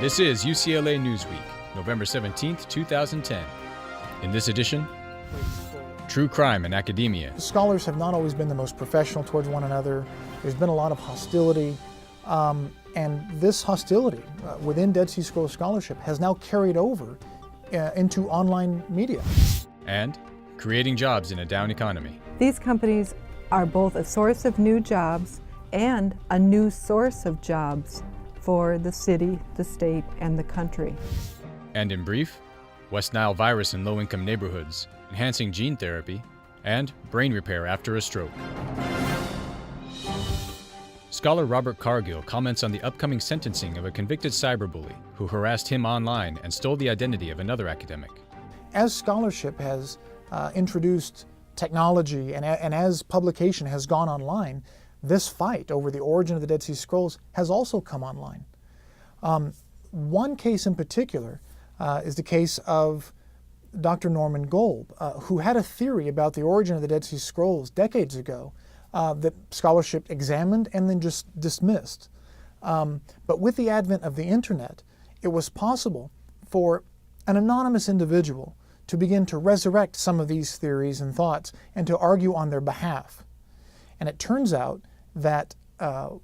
This is UCLA Newsweek, November 17th, 2010. In this edition, true crime in academia. Scholars have not always been the most professional towards one another. There's been a lot of hostility, and this hostility within Dead Sea Scrolls scholarship has now carried over into online media. And creating jobs in a down economy. These companies are both a source of new jobs and a new source of jobs for the city, the state, and the country. And in brief, West Nile virus in low-income neighborhoods, enhancing gene therapy, and brain repair after a stroke. Scholar Robert Cargill comments on the upcoming sentencing of a convicted cyberbully who harassed him online and stole the identity of another academic. As scholarship has introduced technology and as publication has gone online, this fight over the origin of the Dead Sea Scrolls has also come online. One case in particular is the case of Dr. Norman Golb, who had a theory about the origin of the Dead Sea Scrolls decades ago that scholarship examined and then just dismissed. But with the advent of the internet, it was possible for an anonymous individual to begin to resurrect some of these theories and thoughts and to argue on their behalf. And it turns out that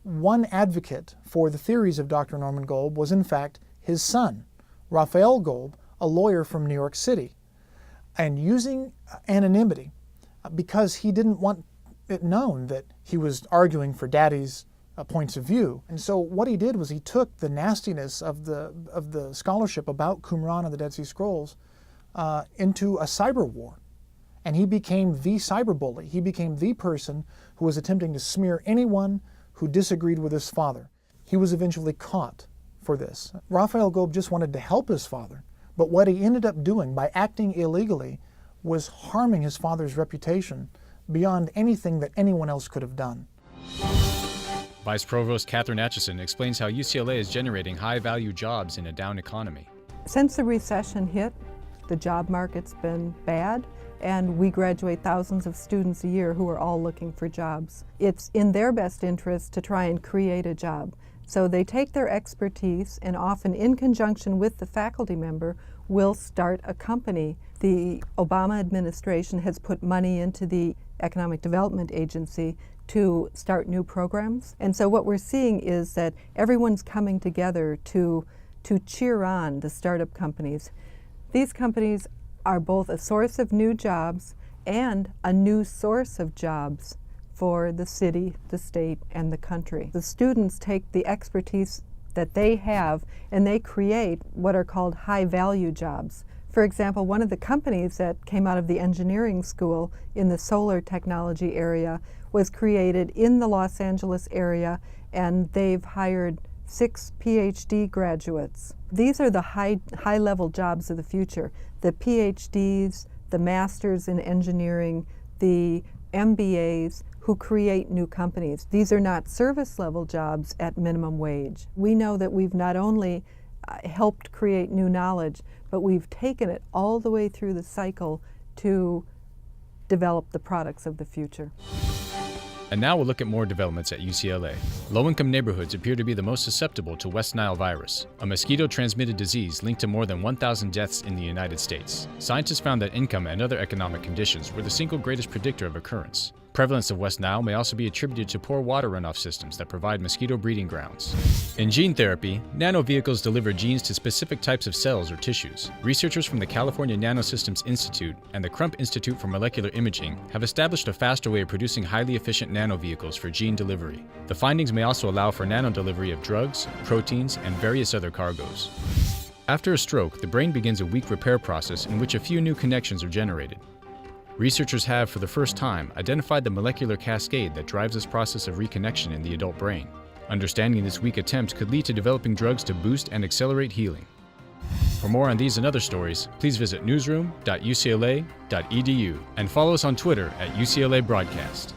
one advocate for the theories of Dr. Norman Golb was in fact his son, Raphael Golb, a lawyer from New York City. And using anonymity, because he didn't want it known that he was arguing for Daddy's points of view. And so what he did was he took the nastiness of the scholarship about Qumran and the Dead Sea Scrolls into a cyber war. And he became the cyberbully. He became the person who was attempting to smear anyone who disagreed with his father. He was eventually caught for this. Raphael Golb just wanted to help his father, but what he ended up doing by acting illegally was harming his father's reputation beyond anything that anyone else could have done. Vice Provost Kathryn Atchison explains how UCLA is generating high-value jobs in a down economy. Since the recession hit, the job market's been bad, and we graduate thousands of students a year who are all looking for jobs. It's in their best interest to try and create a job. So they take their expertise and often in conjunction with the faculty member will start a company. The Obama administration has put money into the Economic Development Agency to start new programs. And so what we're seeing is that everyone's coming together to cheer on the startup companies. These companies are both a source of new jobs and a new source of jobs for the city, the state, and the country. The students take the expertise that they have and they create what are called high-value jobs. For example, one of the companies that came out of the engineering school in the solar technology area was created in the Los Angeles area, and they've hired 6 PhD graduates. These are the high-level jobs of the future. The PhDs, the masters in engineering, the MBAs who create new companies. These are not service-level jobs at minimum wage. We know that we've not only helped create new knowledge, but we've taken it all the way through the cycle to develop the products of the future. And now we'll look at more developments at UCLA. Low-income neighborhoods appear to be the most susceptible to West Nile virus, a mosquito-transmitted disease linked to more than 1,000 deaths in the United States. Scientists found that income and other economic conditions were the single greatest predictor of occurrence. Prevalence of West Nile may also be attributed to poor water runoff systems that provide mosquito breeding grounds. In gene therapy, nanovehicles deliver genes to specific types of cells or tissues. Researchers from the California Nanosystems Institute and the Crump Institute for Molecular Imaging have established a faster way of producing highly efficient nanovehicles for gene delivery. The findings may also allow for nanodelivery of drugs, proteins, and various other cargoes. After a stroke, the brain begins a weak repair process in which a few new connections are generated. Researchers have, for the first time, identified the molecular cascade that drives this process of reconnection in the adult brain. Understanding this weak attempt could lead to developing drugs to boost and accelerate healing. For more on these and other stories, please visit newsroom.ucla.edu and follow us on Twitter at UCLA Broadcast.